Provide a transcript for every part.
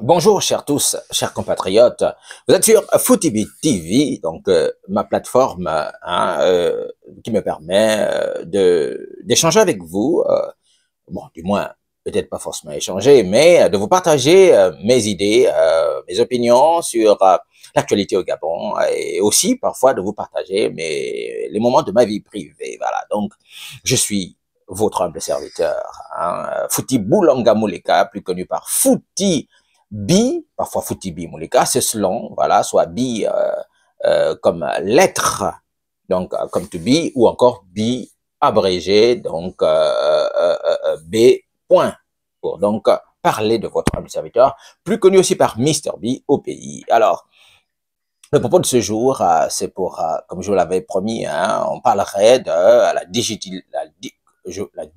Bonjour, chers tous, chers compatriotes. Vous êtes sur Footibit TV, donc ma plateforme qui me permet de d'échanger avec vous. Bon, du moins, peut-être pas forcément échanger, mais de vous partager mes idées, mes opinions sur l'actualité au Gabon et aussi parfois de vous partager les moments de ma vie privée. Voilà, donc je suis votre humble serviteur, Fouti Boulanga Mouleka, plus connu par Fouti Bi, parfois Fouti Bi Mouleka, c'est selon, voilà, soit Bi comme lettre, donc comme to be, ou encore Bi abrégé, donc B. Point, pour donc parler de votre humble serviteur, plus connu aussi par Mister B au pays. Alors, le propos de ce jour, c'est pour, comme je vous l'avais promis, on parlerait de la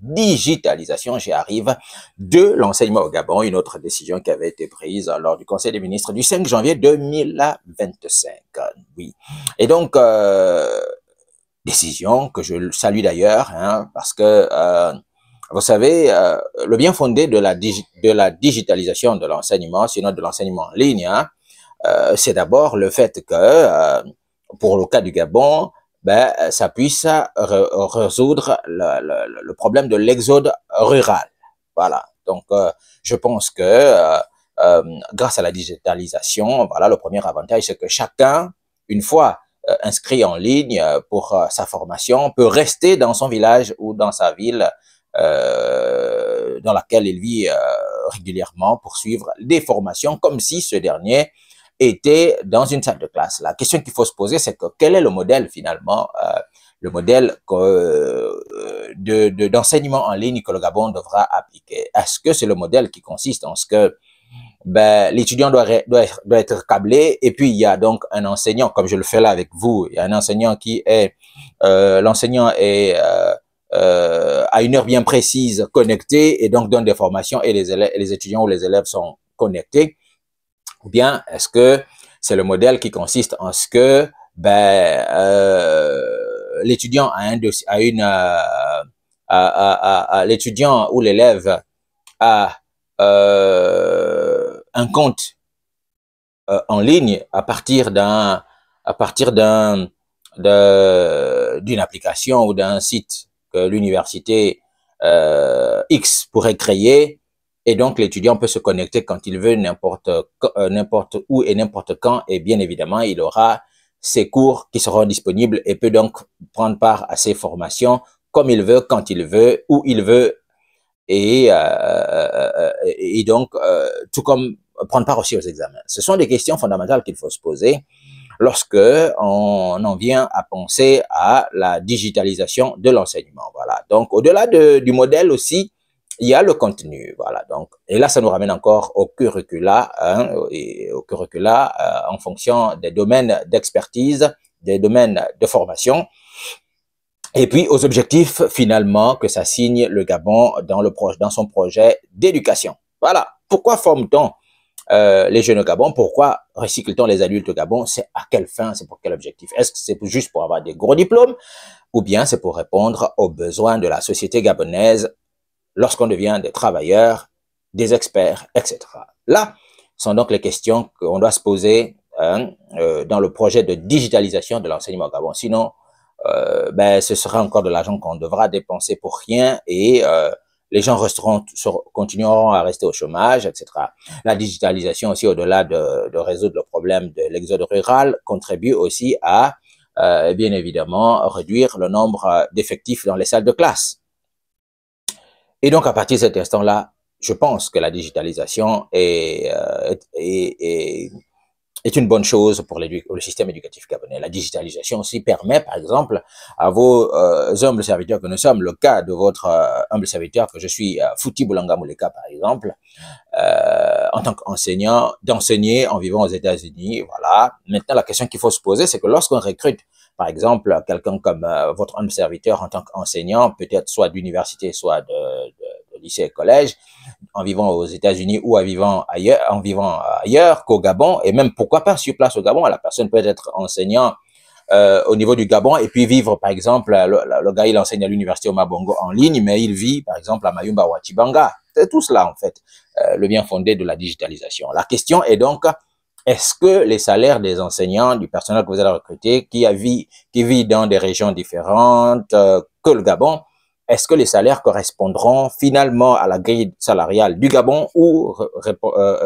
digitalisation, j'y arrive, de l'enseignement au Gabon, une autre décision qui avait été prise lors du Conseil des ministres du 5 janvier 2025. Oui. Et donc, décision que je salue d'ailleurs, parce que vous savez, le bien fondé de la digitalisation de l'enseignement, sinon de l'enseignement en ligne, c'est d'abord le fait que, pour le cas du Gabon, ça puisse résoudre le problème de l'exode rural. Voilà. Donc, je pense que grâce à la digitalisation, voilà, le premier avantage, c'est que chacun, une fois inscrit en ligne pour sa formation, peut rester dans son village ou dans sa ville dans laquelle il vit régulièrement pour suivre des formations comme si ce dernier était dans une salle de classe. La question qu'il faut se poser, c'est que quel est le modèle finalement, le modèle d'enseignement en ligne que le Gabon devra appliquer. Est-ce que c'est le modèle qui consiste en ce que l'étudiant doit être câblé et puis il y a donc un enseignant, comme je le fais là avec vous, il y a un enseignant qui est, l'enseignant est à une heure bien précise connecté et donc donne des formations et les étudiants ou les élèves sont connectés. Ou bien est-ce que c'est le modèle qui consiste en ce que l'étudiant l'étudiant ou l'élève a un compte en ligne d'une application ou d'un site que l'université X pourrait créer. Et donc, l'étudiant peut se connecter quand il veut, n'importe où et n'importe quand. Et bien évidemment, il aura ses cours qui seront disponibles et peut donc prendre part à ses formations comme il veut, quand il veut, où il veut. Et donc, tout comme prendre part aussi aux examens. Ce sont des questions fondamentales qu'il faut se poser lorsque on en vient à penser à la digitalisation de l'enseignement. Voilà. Donc, au-delà du modèle aussi, il y a le contenu, voilà. Donc, et là, ça nous ramène encore au curricula, en fonction des domaines d'expertise, des domaines de formation, et puis aux objectifs finalement que ça signe le Gabon dans son projet d'éducation. Voilà. Pourquoi forme-t-on les jeunes au Gabon? Pourquoi recycle-t-on les adultes au Gabon? C'est à quelle fin? C'est pour quel objectif? Est-ce que c'est juste pour avoir des gros diplômes ou bien c'est pour répondre aux besoins de la société gabonaise lorsqu'on devient des travailleurs, des experts, etc. Là sont donc les questions qu'on doit se poser dans le projet de digitalisation de l'enseignement au Gabon. Sinon, ce sera encore de l'argent qu'on devra dépenser pour rien et les gens continueront à rester au chômage, etc. La digitalisation aussi, au-delà de résoudre le problème de l'exode rural, contribue aussi à, bien évidemment, réduire le nombre d'effectifs dans les salles de classe. Et donc, à partir de cet instant-là, je pense que la digitalisation est une bonne chose pour le système éducatif gabonais. La digitalisation aussi permet, par exemple, à vos humbles serviteurs que nous sommes, le cas de votre humble serviteur que je suis, Fouti Boulanga Mouleka, par exemple, en tant qu'enseignant, d'enseigner en vivant aux États-Unis. Voilà. Maintenant, la question qu'il faut se poser, c'est que lorsqu'on recrute, par exemple, quelqu'un comme votre humble serviteur en tant qu'enseignant, peut-être soit d'université, soit de lycée et collège, en vivant aux États-Unis ou en vivant ailleurs qu'au Gabon, et même pourquoi pas sur place au Gabon, la personne peut être enseignant au niveau du Gabon et puis vivre, par exemple, le gars, il enseigne à l'université au Mabongo en ligne, mais il vit, par exemple, à Mayumba ou à Tibanga. C'est tout cela, en fait, le bien fondé de la digitalisation. La question est donc, est-ce que les salaires des enseignants, du personnel que vous allez recruter, qui vit dans des régions différentes que le Gabon, est-ce que les salaires correspondront finalement à la grille salariale du Gabon ou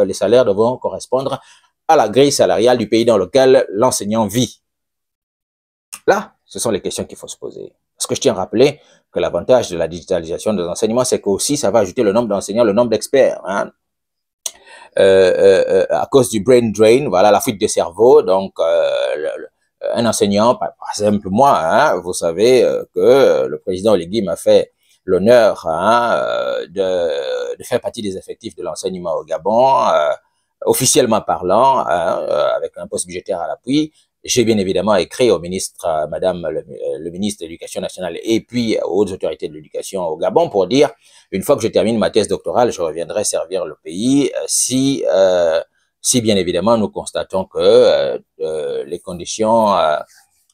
les salaires devront correspondre à la grille salariale du pays dans lequel l'enseignant vit? Là, ce sont les questions qu'il faut se poser. Parce que je tiens à rappeler que l'avantage de la digitalisation des enseignements, c'est qu'aussi ça va ajouter le nombre d'enseignants, le nombre d'experts. Hein. À cause du brain drain, voilà, la fuite de cerveau. Donc, un enseignant, par exemple moi, hein, vous savez que le président Oligui m'a fait l'honneur hein, de faire partie des effectifs de l'enseignement au Gabon, officiellement parlant, hein, avec un poste budgétaire à l'appui. J'ai bien évidemment écrit au ministre, madame le ministre de l'Éducation nationale et puis aux autres autorités de l'éducation au Gabon pour dire, une fois que je termine ma thèse doctorale, je reviendrai servir le pays si bien évidemment nous constatons que les conditions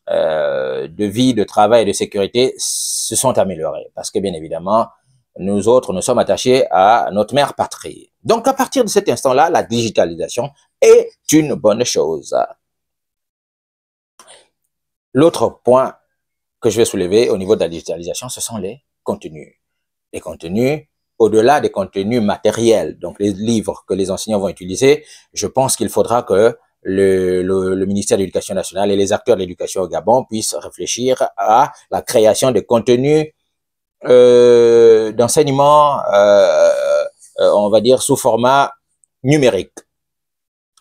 de vie, de travail et de sécurité se sont améliorées. Parce que bien évidemment, nous autres, nous sommes attachés à notre mère patrie. Donc à partir de cet instant-là, la digitalisation est une bonne chose. L'autre point que je vais soulever au niveau de la digitalisation, ce sont les contenus. Les contenus, au-delà des contenus matériels, donc les livres que les enseignants vont utiliser, je pense qu'il faudra que le ministère de l'Éducation nationale et les acteurs de l'éducation au Gabon puissent réfléchir à la création de contenus d'enseignement, on va dire, sous format numérique.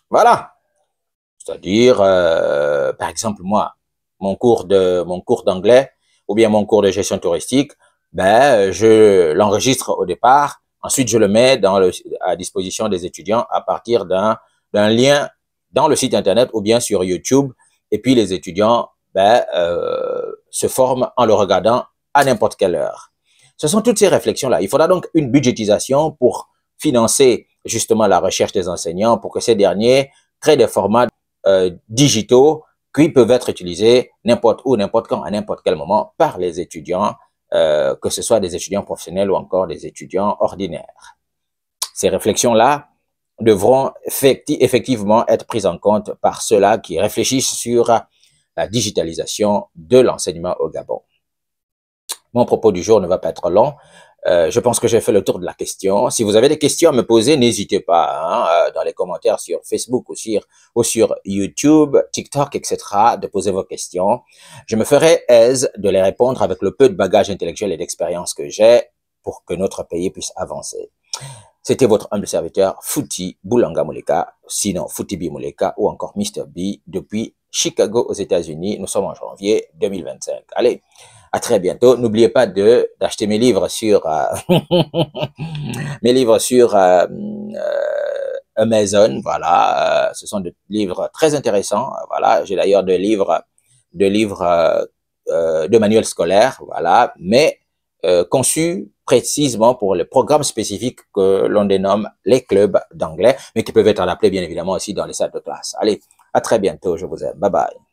Voilà. C'est-à-dire, par exemple, moi, mon cours d'anglais ou bien mon cours de gestion touristique, ben, je l'enregistre au départ. Ensuite, je le mets à disposition des étudiants à partir d'un lien dans le site internet ou bien sur YouTube. Et puis, les étudiants, ben, se forment en le regardant à n'importe quelle heure. Ce sont toutes ces réflexions-là. Il faudra donc une budgétisation pour financer justement la recherche des enseignants pour que ces derniers créent des formats digitaux qui peuvent être utilisés n'importe où, n'importe quand, à n'importe quel moment par les étudiants, que ce soit des étudiants professionnels ou encore des étudiants ordinaires. Ces réflexions-là devront effectivement être prises en compte par ceux-là qui réfléchissent sur la digitalisation de l'enseignement au Gabon. Mon propos du jour ne va pas être long. Je pense que j'ai fait le tour de la question. Si vous avez des questions à me poser, n'hésitez pas hein, dans les commentaires sur Facebook ou sur YouTube, TikTok, etc. de poser vos questions. Je me ferai aise de les répondre avec le peu de bagage intellectuel et d'expérience que j'ai pour que notre pays puisse avancer. C'était votre humble serviteur, Fouti Boulanga Mouleka, sinon Fouti B Mouleka ou encore Mr. B depuis Chicago aux États-Unis. Nous sommes en janvier 2025. Allez, à très bientôt. N'oubliez pas d'acheter mes livres sur Amazon. Voilà, ce sont des livres très intéressants. Voilà, j'ai d'ailleurs deux livres de manuels scolaires. Voilà, mais conçus précisément pour les programmes spécifiques que l'on dénomme les clubs d'anglais, mais qui peuvent être adaptés bien évidemment aussi dans les salles de classe. Allez, à très bientôt. Je vous aime. Bye bye.